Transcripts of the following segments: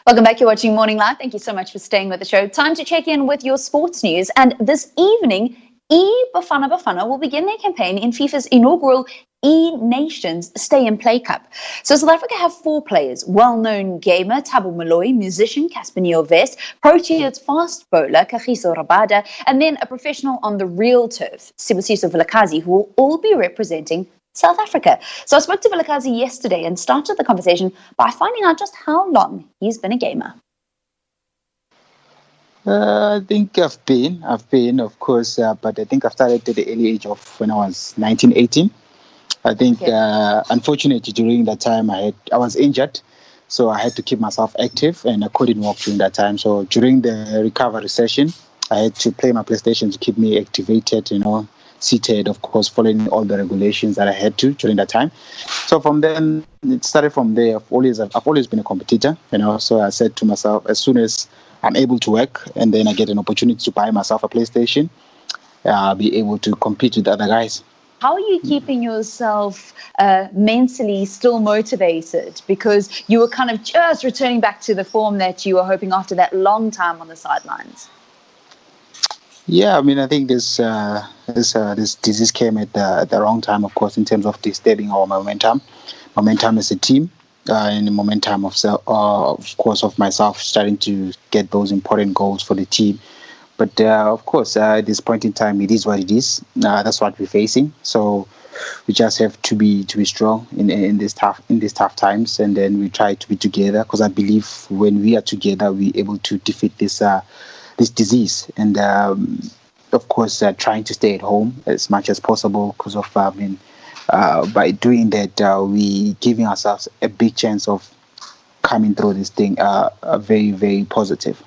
Welcome back. You're watching Morning Live. Thank you so much for staying with the show. Time to check in with your sports news. And this evening, eBafana will begin their campaign in FIFA's inaugural eNations Stay and Play Cup. So South Africa have 4 players: well-known gamer Thabo Moloi, musician Cassper Nyovest, Proteas fast bowler Kagiso Rabada, and then a professional on the real turf, Sibusiso Vilakazi, who will all be representing South Africa. So I spoke to Vilakazi yesterday and started the conversation by finding out just how long he's been a gamer. I think I've been, of course, but I think I started at the early age of when I was 19, 18. I think, unfortunately, during that time, I was injured, so I had to keep myself active, and I couldn't walk during that time. So during the recovery session, I had to play my PlayStation to keep me activated, seated, of course, following all the regulations that I had to during that time. So from then, it started from there. I've always been a competitor, so I said to myself, as soon as I'm able to work and then I get an opportunity to buy myself a PlayStation, I'll be able to compete with other guys. How are you keeping yourself mentally still motivated? Because you were kind of just returning back to the form that you were hoping after that long time on the sidelines. Yeah, I think this disease came at the wrong time, of course, in terms of disturbing our momentum as a team, and the momentum of course, of myself starting to get those important goals for the team. But of course, at this point in time, it is what it is. That's what we're facing. So we just have to be strong in these tough times, and then we try to be together, because I believe when we are together, we're able to defeat this disease. And of course, trying to stay at home as much as possible, because of by doing that, we giving ourselves a big chance of coming through this thing very, very positive.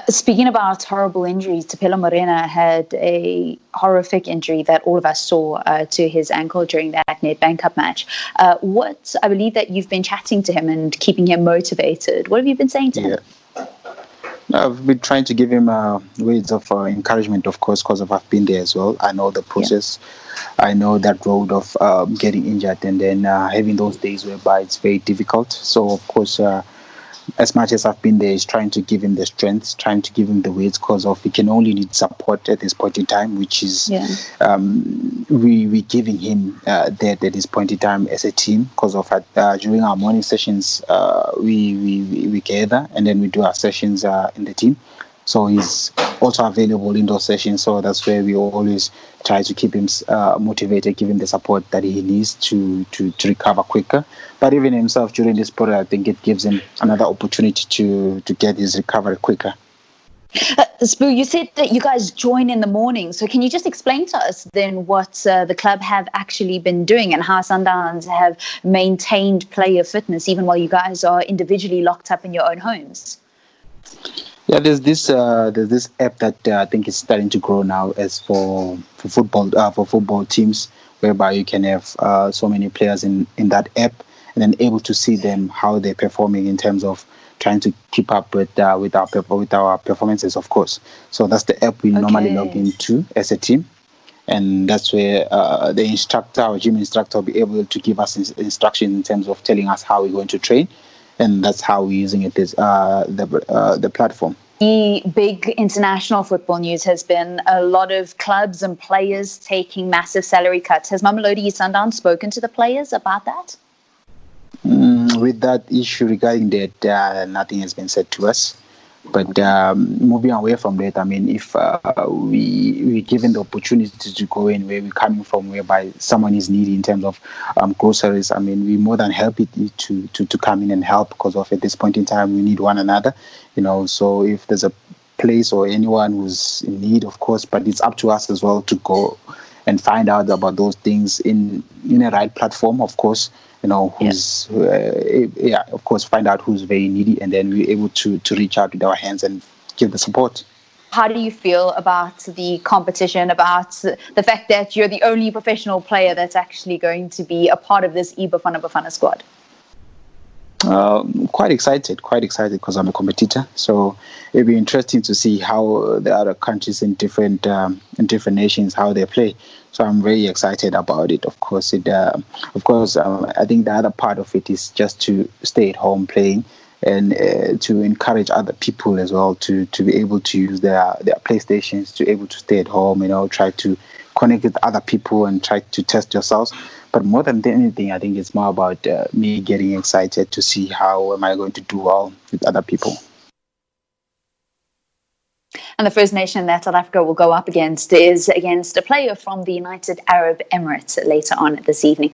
Speaking about horrible injuries, Thabo Moloi had a horrific injury that all of us saw to his ankle during that Nedbank Cup match. I believe that you've been chatting to him and keeping him motivated. What have you been saying to him? I've been trying to give him words of encouragement, of course, because I've been there as well. I know the process. Yeah. I know that road of getting injured and then having those days whereby it's very difficult. So, of course, as much as I've been there, is trying to give him the strength, trying to give him the weights, because we can only need support at this point in time, which is we're giving him that at this point in time as a team, because of during our morning sessions we gather and then we do our sessions in the team. So he's also available in those sessions. So that's where we always try to keep him motivated, give him the support that he needs to recover quicker. But even himself during this period, I think it gives him another opportunity to get his recovery quicker. Spoo, you said that you guys join in the morning. So can you just explain to us then what the club have actually been doing and how Sundowns have maintained player fitness even while you guys are individually locked up in your own homes? Yeah, there's this app that I think is starting to grow now as for football teams, whereby you can have so many players in that app and then able to see them how they're performing in terms of trying to keep up with our performances, of course. So that's the app we normally log into as a team, and that's where our gym instructor, will be able to give us instructions in terms of telling us how we're going to train. And that's how we're using it as the platform. The big international football news has been a lot of clubs and players taking massive salary cuts. Has Mamelodi Sundowns spoken to the players about that? With that issue regarding that, nothing has been said to us. But moving away from that, if we're given the opportunity to go in where we're coming from, whereby someone is needy in terms of groceries, we're more than happy to come in and help, because of at this point in time we need one another, So if there's a place or anyone who's in need, of course, but it's up to us as well to go and find out about those things in a right platform, of course. Of course, find out who's very needy, and then we're able to reach out with our hands and give the support. How do you feel about the competition, about the fact that you're the only professional player that's actually going to be a part of this eBafana squad? Quite excited because I'm a competitor. So it'll be interesting to see how the other countries in different nations, how they play. So I'm very excited about it. Of course, I think the other part of it is just to stay at home playing and to encourage other people as well to be able to use their PlayStations, to be able to stay at home, try to connect with other people and try to test yourselves. But more than anything, I think it's more about me getting excited to see how am I going to do well with other people. And the first nation that South Africa will go up against is against a player from the United Arab Emirates later on this evening.